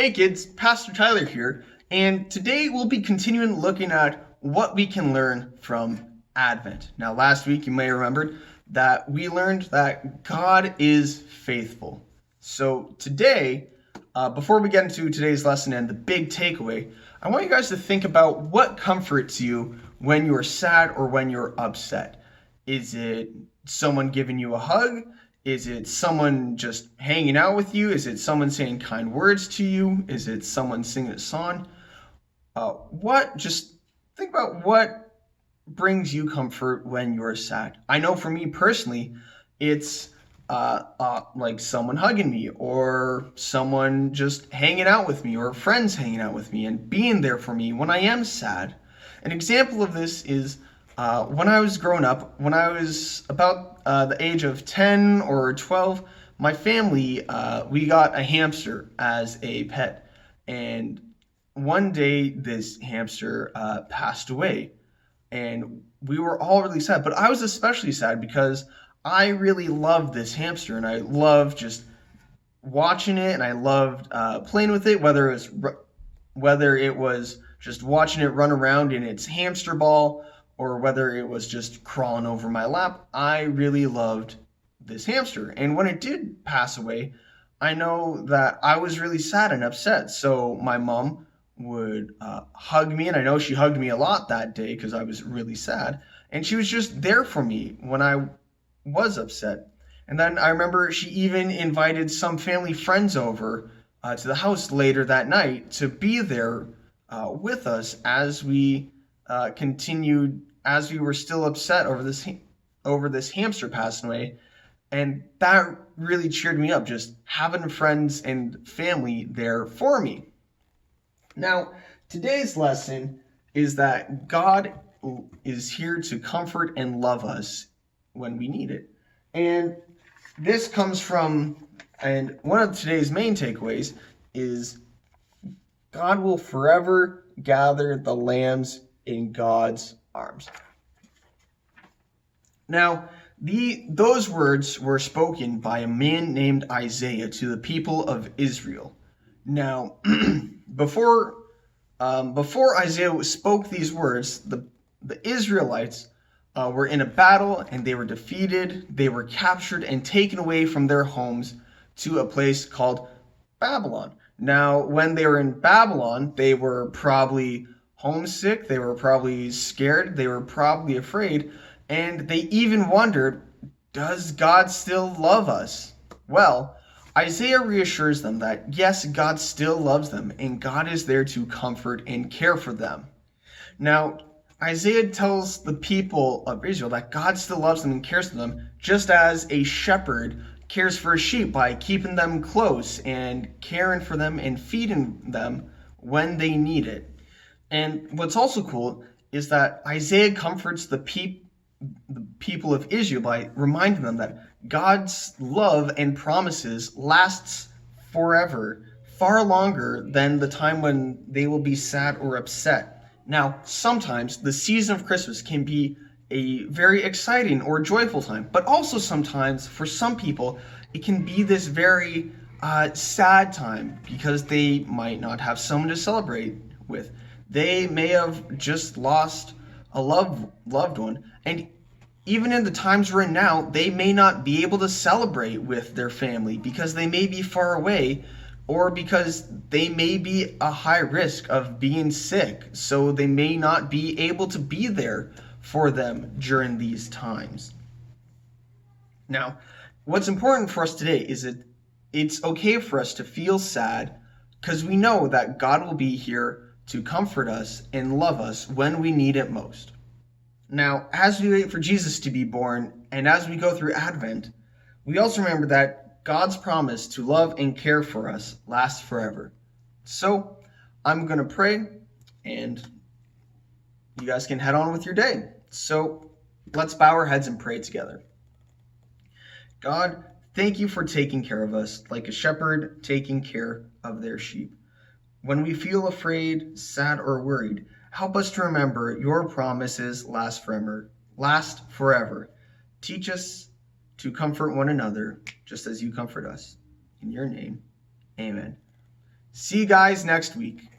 Hey kids, Pastor Tyler here, and today we'll be continuing looking at what we can learn from Advent. Now, last week you may have remembered that we learned that God is faithful. So today, before we get into today's lesson and the big takeaway, I want you guys to think about what comforts you when you're sad or when you're upset. Is it someone giving you a hug? Is it someone just hanging out with you? Is it someone saying kind words to you? Is it someone singing a song? Just think about what brings you comfort when you're sad. I know for me personally, it's like someone hugging me or someone just hanging out with me or friends hanging out with me and being there for me when I am sad. An example of this is when I was growing up, when I was about the age of 10 or 12, my family, we got a hamster as a pet. And one day this hamster passed away. And we were all really sad. But I was especially sad because I really loved this hamster. And I loved just watching it. And I loved playing with it, whether it was just watching it run around in its hamster ball, or whether it was just crawling over my lap. I really loved this hamster. And when it did pass away, I know that I was really sad and upset. So my mom would hug me, and I know she hugged me a lot that day because I was really sad. And she was just there for me when I was upset. And then I remember she even invited some family friends over to the house later that night to be there with us as we continued, as we were still upset over this hamster passing away. And that really cheered me up, just having friends and family there for me. Now, today's lesson is that God is here to comfort and love us when we need it. And this comes from, and one of today's main takeaways is God will forever gather the lambs in God's arms. Now, those words were spoken by a man named Isaiah to the people of Israel. Now, before Isaiah spoke these words, the Israelites were in a battle and they were defeated. They were captured and taken away from their homes to a place called Babylon. Now, when they were in Babylon, they were probably homesick, they were probably scared, they were probably afraid, and they even wondered, does God still love us? Well, Isaiah reassures them that yes, God still loves them, and God is there to comfort and care for them. Now, Isaiah tells the people of Israel that God still loves them and cares for them, just as a shepherd cares for his sheep by keeping them close and caring for them and feeding them when they need it. And what's also cool is that Isaiah comforts the people of Israel by reminding them that God's love and promises lasts forever, far longer than the time when they will be sad or upset. Now, sometimes the season of Christmas can be a very exciting or joyful time, but also sometimes for some people it can be this very sad time because they might not have someone to celebrate with. They may have just lost a loved one, and even in the times we're in now, they may not be able to celebrate with their family because they may be far away, or because they may be a high risk of being sick, so they may not be able to be there for them during these times. Now, what's important for us today is that it's okay for us to feel sad because we know that God will be here to comfort us and love us when we need it most. Now, as we wait for Jesus to be born and as we go through Advent, we also remember that God's promise to love and care for us lasts forever. So, I'm going to pray and you guys can head on with your day. So, let's bow our heads and pray together. God, thank you for taking care of us like a shepherd taking care of their sheep. When we feel afraid, sad, or worried, help us to remember your promises last forever. Teach us to comfort one another just as you comfort us. In your name, amen. See you guys next week.